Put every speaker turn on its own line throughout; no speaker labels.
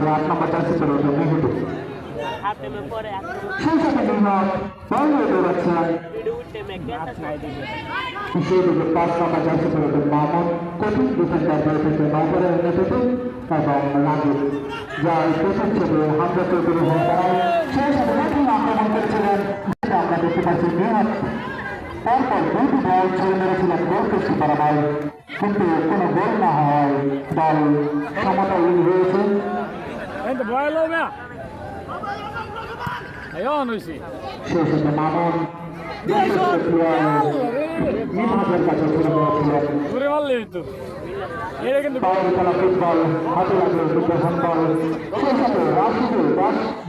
করেছে 8 নম্বর জার্সি পরে মেহেদি। সেই সাথে নিহত বল নিয়ে দৌড়াচ্ছেন সেই দিকে 5 নম্বর জার্সি পরে মামুন কঠিন ডিফেন্ডার হয়ে থেকে নগরের নেতৃত্বে এবং রাজীব যার প্রথম ছবি হামজা চৌধুরী হয়ে দাঁড়ায়। সেই সাথে নতুন আক্রমণ করেছিলেন যেটা আমরা দেখতে পাচ্ছি নিহত পরপর দুটি বল ছড়ে মেরেছিলেন গোলপোস্ট বরাবর, কিন্তু কোনো গোল না হওয়ায় দল সমতা রয়েছে। সেই সাথে মামুন নিহাজের কাছে ছুড়ে মেরেছিলেন ফুটবল হাতে লাগলো দুটো হ্যান্ডবল। সেই সাথে রাশিদুল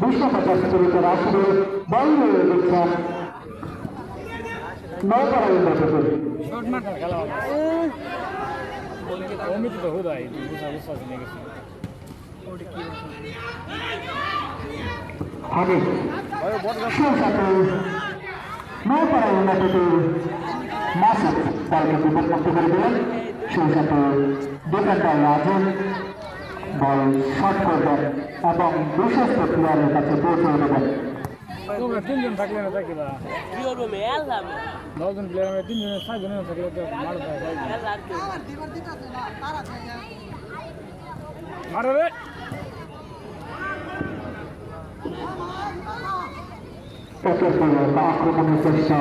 20 নম্বর জার্সি পরে রাশিদুল বল নিয়ে দিচ্ছেন নৌপাড়া ইন্দ্রপ্রসাদ। হাবিব সেই সাথে নৌপাড়া ইন্দ্রপ্রসাদ মাসুদ বলকে বিপদমুক্ত করে দিলেন। সেই সাথে ডিফেন্ডার রাজীব বল শট করবেন এবং বিশ্বস্ত প্লেয়ারের কাছে পৌঁছে দেবেন।
তিনজন থাকলে না থাকি বা 10জন প্লেয়ার 3জন 6জন থাকলে তো মারো রে
একের পর এক আক্রমণের চেষ্টা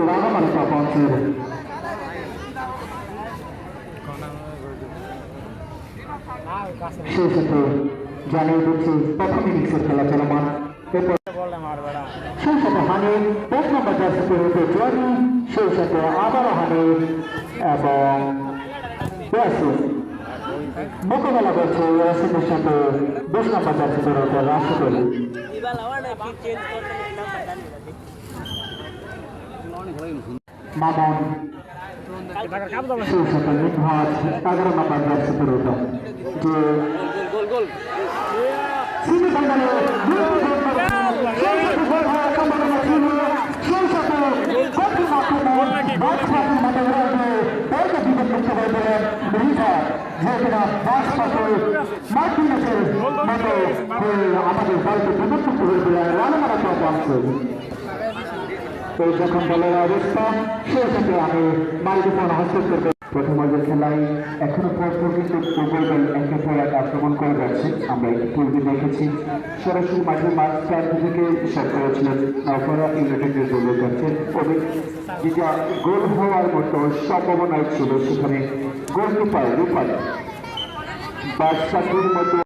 লাগামালিকা পঞ্চের। সেই সাথে জানিয়ে দিচ্ছি প্রথম ইনিংসের খেলা চলমান। সেই সাথে হানিফ 5 নম্বর জার্সি পরে জনি, সেই সাথে আবারও হানিফ এবং ইয়াসিন মোকাবেলা করছে ইয়াসিনের সাথে 20 নম্বর জার্সি পরে রাশিদুল। মামুন সেই সাথে নিহাজ 11 নম্বর জার্সি পরে যে সেমিফাইনালে আমাদের দলকে বিমুক্ত করে দিলেন রানামারা এই যখন দলের অবস্থা সেই সাথে আমি মাইক্রোফোন হস্তক্ষেপ করব। প্রথম পর্যায়ের খেলায় এখনো পর্যন্ত কিন্তু পূর্বের দল একের পর এক আক্রমণ করে যাচ্ছে। আমরা একটু পূর্বে দেখেছি সরাসরি মাঠের মাঝ প্রান্ত থেকে শট করেছিলেন নৌপাড়া ইউনাইটেডের দলের কাছে। ওদের যেটা গোল হওয়ার মতো সম্ভাবনায় ছিল সেখানে গোলকিপার রূপালী বাদশাহীর মতো